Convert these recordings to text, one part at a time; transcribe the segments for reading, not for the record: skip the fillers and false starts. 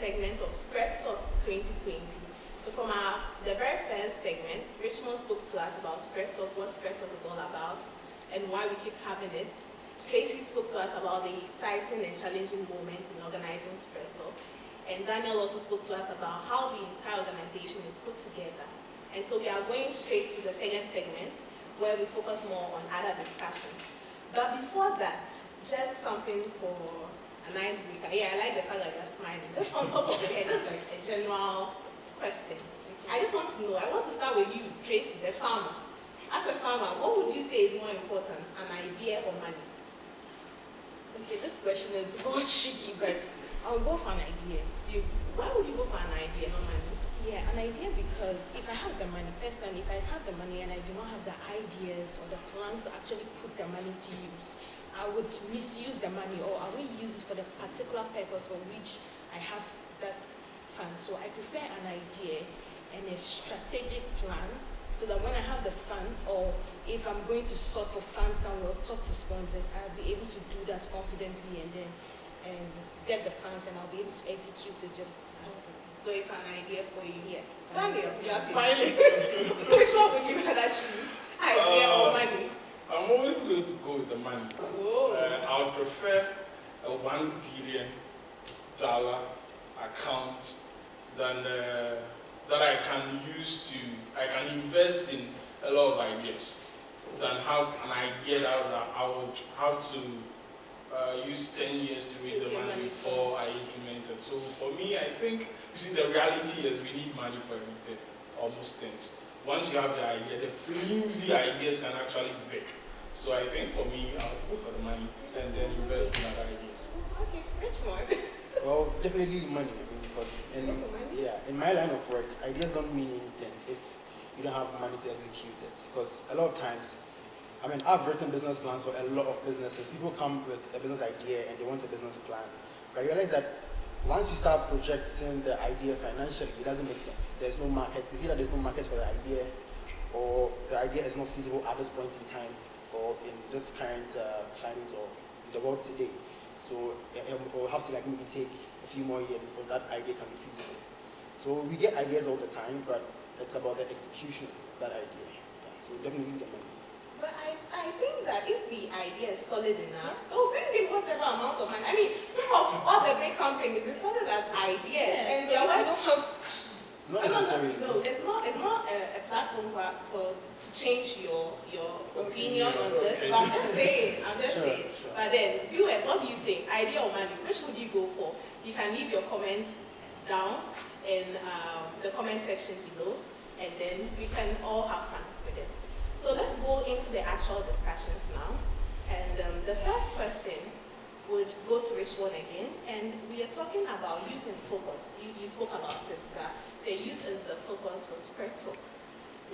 segment of SpreadTalk2020. So from the very first segment, Richmond spoke to us about SpreadTalk, what SpreadTalk is all about, and why we keep having it. Tracy spoke to us about the exciting and challenging moments in organizing SpreadTalk. And Daniel also spoke to us about how the entire organization is put together. And so we are going straight to the second segment, where we focus more on other discussions. But before that, just something for an icebreaker. Yeah, I like the fact that you're smiling. Just on top of the head, that's like a general question. I just want to know, I want to start with you, Tracy, the farmer. As a farmer, what would you say is more important, an idea or money? Okay, this question is more tricky, but I'll go for an idea. Why would you go for an idea, not money? Yeah, an idea because if I have the money, personally, if I have the money and I do not have the ideas or the plans to actually put the money to use, I would misuse the money, or I will use it for the particular purpose for which I have that fund. So I prefer an idea and a strategic plan, so that when I have the funds, or if I'm going to sort for funds and will talk to sponsors, I'll be able to do that confidently and then get the funds, and I'll be able to execute it just as. So it's an idea for you? Yes. Daniel, you're smiling. Which one would you rather choose? Idea or money? I'm always going to go with the money. I would prefer a $1 billion account than that I can use I can invest in a lot of ideas than have an idea that I would have to use 10 years to raise the money before I implement it. So for me, I think, you see, the reality is we need money for everything, almost things. Once you have the idea, the flimsy ideas can actually be big. So I think for me, I'll go for the money and then invest in other ideas. Okay, Richmond. Well, definitely money. I mean, because in my line of work, ideas don't mean anything if you don't have money to execute it. Because a lot of times, I mean, I've written business plans for a lot of businesses. People come with a business idea and they want a business plan. But I realize that once you start projecting the idea financially, it doesn't make sense. There's no market. It's either there's no market for the idea, or the idea is not feasible at this point in time, or in this current climate or in the world today. So it will have to maybe take a few more years before that idea can be feasible. So we get ideas all the time, but it's about the execution of that idea. Yeah, so definitely the money. But I think that if the idea is solid enough, bring in whatever amount of money. I mean, some of all the big companies, it's started as ideas. Yes, and so if you don't have... Not necessarily. No, it's not a platform to change your opinion on this. But I'm just saying. Sure. But then, viewers, what do you think? Idea or money? Which would you go for? You can leave your comments down in the comment section below, and then we can all have fun with it. So let's go into the actual discussions now. And the first question would go to Richmond again, and we are talking about youth in focus. You spoke about it, that the youth is the focus for SpreadTalk.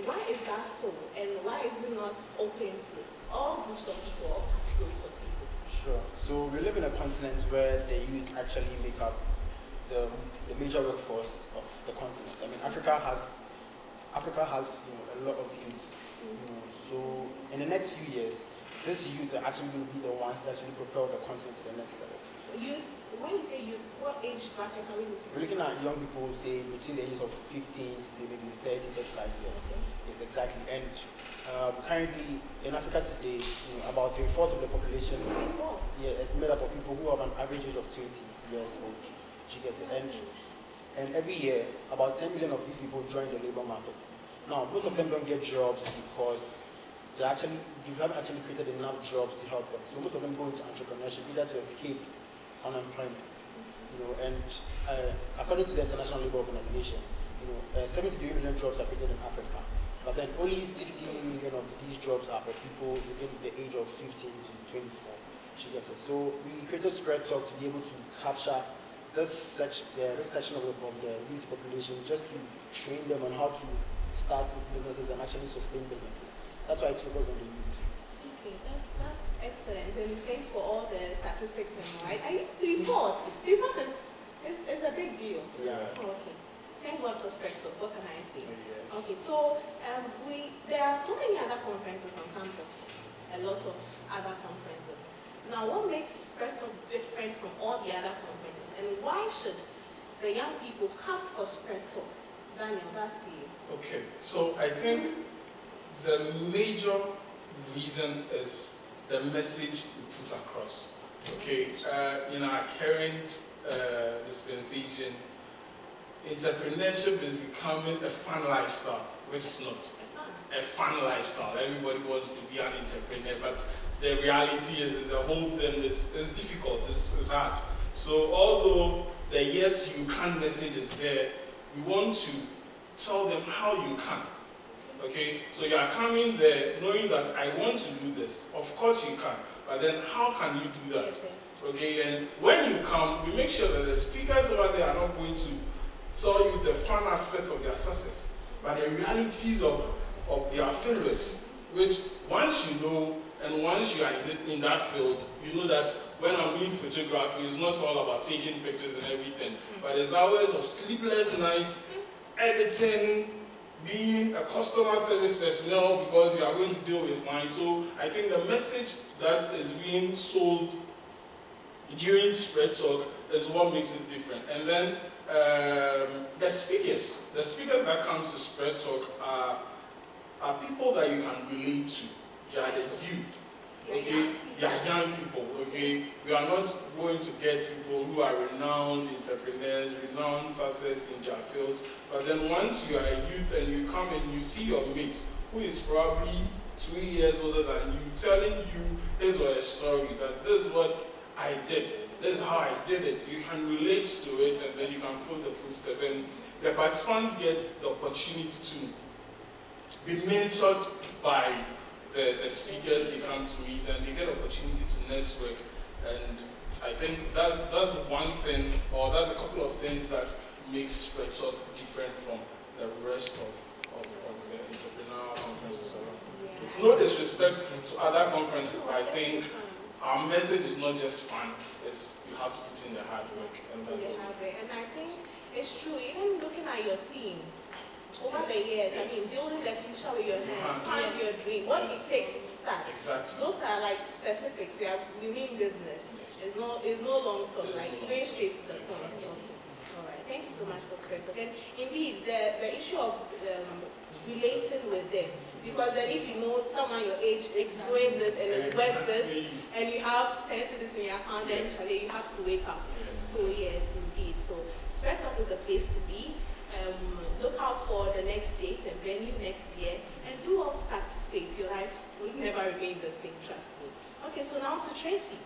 Why is that so, and why is it not open to all groups of people or categories of people? Sure. So we live in a continent where the youth actually make up the major workforce of the continent. I mean, Africa has a lot of youth. So in the next few years, this youth are actually going to be the ones to actually propel the continent to the next level. When you say youth, what age brackets are we looking at? We're looking at young people, say, between the ages of 15 to say maybe 30, 35 years. Okay. Yes, exactly. And currently, in Africa today, about 3/4 of the population is made up of people who have an average age of 20 years old. She gets it. And every year, about 10 million of these people join the labor market. Now, most of them don't get jobs because you haven't actually created enough jobs to help them. So most of them go into entrepreneurship either to escape unemployment. And according to the International Labour Organization, 73 million jobs are created in Africa, but then only 16 million of these jobs are for people within the age of 15 to 24. She gets it. So we created SpreadTalk to be able to capture this section of the youth population, just to train them on how to start businesses and actually sustain businesses. That's why it's focused on the youth. Okay, that's excellent. And thanks for all the statistics and all. Report is a big deal. Yeah. Oh, okay. Thank God for SpreadTalk. What can I say? Yes. Okay, so there are so many other conferences on campus. A lot of other conferences. Now, what makes SpreadTalk different from all the other conferences, and why should the young people come for Spread Talk? Daniel, that's to you. Okay, so I think the major reason is the message we put across. Okay, in our current dispensation, entrepreneurship is becoming a fun lifestyle, which is not a fun lifestyle. Everybody wants to be an entrepreneur, but the reality is the whole thing is difficult, it's hard. So although the yes you can message is there, we want to tell them how you can. Okay, so you are coming there knowing that I want to do this. Of course you can, but then how can you do that? Okay, and when you come, we make sure that the speakers over there are not going to tell you the fun aspects of their success, but the realities of their failures, which once you know and once you are in that field, you know that when I'm doing photography, it's not all about taking pictures and everything, but there's hours of sleepless nights, editing, being a customer service personnel because you are going to deal with mine. So I think the message that is being sold during Spread Talk is what makes it different. And then the speakers that come to Spread Talk are people that you can relate to. They are the youth. Okay, they are young people. Okay, we are not going to get people who are renowned entrepreneurs, renowned success in their fields. But then once you are a youth and you come and you see your mate who is probably 2 years older than you, telling you his or her story that this is what I did, this is how I did it. You can relate to it and then you can follow the footsteps. And the participants get the opportunity to be mentored by the speakers they come to meet, and they get opportunity to network. And I think that's one thing, or that's a couple of things that makes SpreadTalk different from the rest of the entrepreneurial conferences around. Yeah. No disrespect to other conferences, but I think our message is not just fun, it's you have to put in the hard work. And I think it's true, even looking at your themes, over the years, I mean, building the future with your hands, find your dream, what it takes to start. Exactly. Those are like specifics. We mean business. It's no long term, like going straight to the point. All right. Thank you so much for SpreadTalk. And indeed, the issue of relating with them, because then if you know someone your age is doing this and is worth this, and you have 10 cedis in your account, then you have to wake up. So yes, indeed. So SpreadTalk is the place to be. Look out for the next date and venue next year, and do all to participate. Your life will never remain the same, trust me. Okay, so now to Tracy.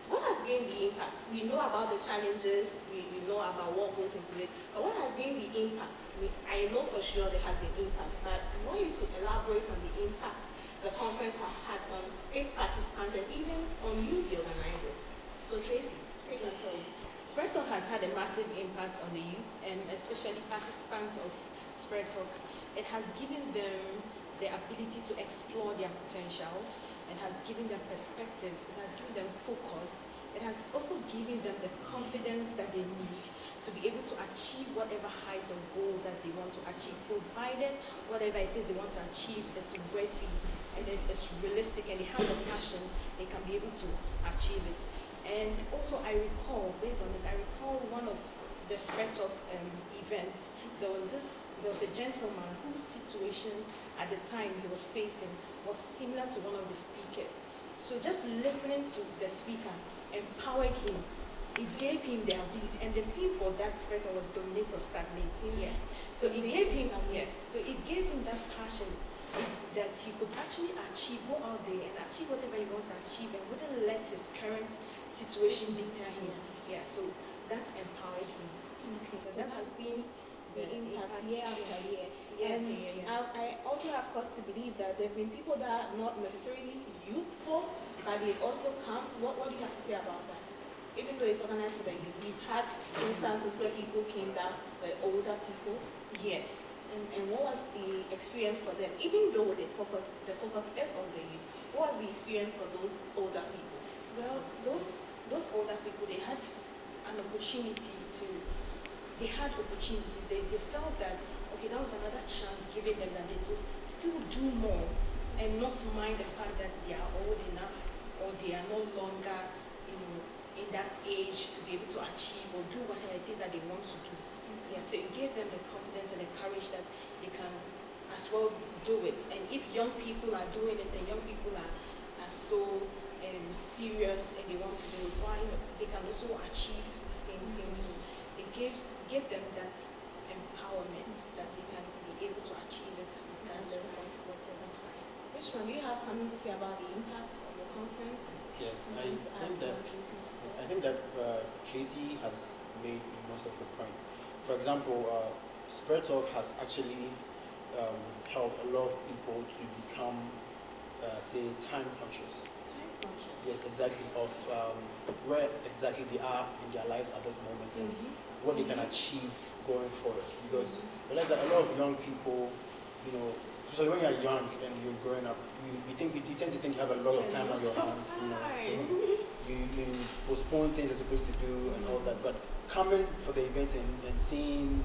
What has been the impact? We know about the challenges, we know about what goes into it, but what has been the impact? I know for sure there has been impact, but I want you to elaborate on the impact the conference has had on its participants and even on you, the organizers. So Tracy, take us home. SpreadTalk has had a massive impact on the youth and especially participants of SpreadTalk. It has given them the ability to explore their potentials. It has given them perspective. It has given them focus. It has also given them the confidence that they need to be able to achieve whatever height or goal that they want to achieve, provided whatever it is they want to achieve is worthy and it is realistic and they have the passion, they can be able to achieve it. And also I recall, based on this, one of the SpreadTalk events, there was a gentleman whose situation at the time he was facing was similar to one of the speakers. So just listening to the speaker empowered him. It gave him the ability, and the theme for that SpreadTalk was dominate or stagnating. Yeah. So it gave him that passion that he could actually go out there and achieve whatever he wants to achieve and wouldn't let his current situation deter him. Yeah, so that empowered him. Okay, so that has been the impact year after year. I also have cause to believe that there have been people that are not necessarily youthful, but they've also come. What do you have to say about that? Even though it's organized for the youth, we've had instances where people came down, were older people. Yes. And what was the experience for them? Even though the focus is on the youth, what was the experience for those older people? Well, those older people, they had opportunities. They felt that, okay, that was another chance given them that they could still do more and not mind the fact that they are old enough or they are no longer, in that that age to be able to achieve or do whatever it is that they want to do. Yeah, so it gave them the confidence and the courage that they can as well do it. And if young people are doing it and young people are so serious and they want to do it, why not? They can also achieve the same thing. So it gave them that empowerment that they can be able to achieve it regardless of whatever. That's right. Richmond, do you have something to say about the impact of the conference? Yes, Something to add to what Tracy has said? I think that Tracy has made most of the point. For example, SpreadTalk has actually helped a lot of people to become, say, time conscious. Time conscious. Yes, exactly, of where exactly they are in their lives at this moment and what they can achieve going forward. Because I realize that a lot of young people, especially when you're young and you're growing up, you tend to think you have a lot of time on your hands, so you postpone things you're supposed to do and all that. But coming for the event and seeing,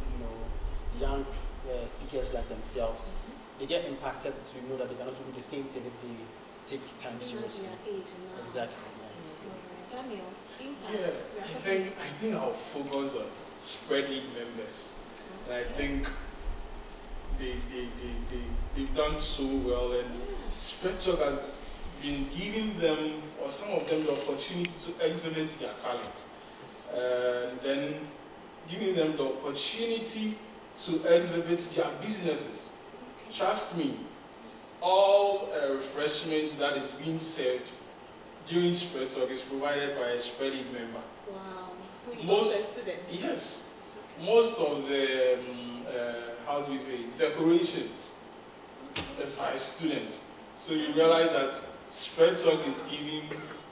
young speakers like themselves, they get impacted to know that they can also do the same thing if they take time seriously. Exactly. Daniel, impact. Yes, I think I'll focus on SpreadAid members. And I think they've done so well, and SpreadTalk has been giving them, or some of them, the opportunity to exhibit their talent. And then giving them the opportunity to exhibit their businesses. Trust me, all refreshments that is being served during SpreadTalk is provided by a SpreadAid member. Wow. Who is also a student? Yes. Most of the, decorations is by students. So you realize that SpreadTalk is giving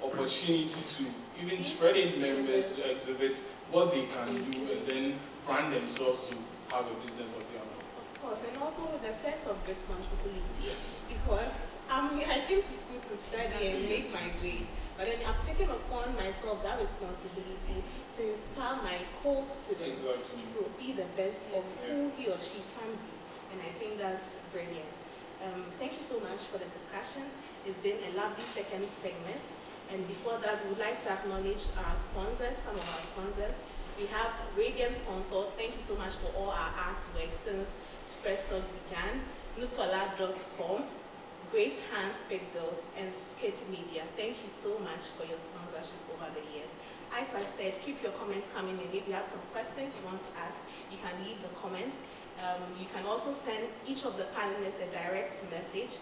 opportunity to even SpreadAid members to exhibit what they can do and then brand themselves to have a business of their own. Of course, and also with a sense of responsibility. Yes. Because I came to school to study and make my grades, but then I've taken upon myself that responsibility to inspire my co-students to be the best of who he or she can be. And I think that's brilliant. Thank you so much for the discussion. It's been a lovely second segment. And before that, we would like to acknowledge our sponsors, some of our sponsors. We have Radiant Consult. Thank you so much for all our artwork since SpreadTalk began. Nutuala.com, Grace Hands Pixels, and Skate Media. Thank you so much for your sponsorship over the years. As I said, keep your comments coming in. If you have some questions you want to ask, you can leave the comments. You can also send each of the panelists a direct message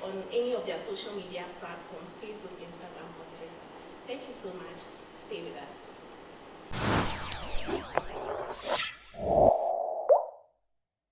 on any of their social media platforms, Facebook, Instagram, or Twitter. Thank you so much. Stay with us.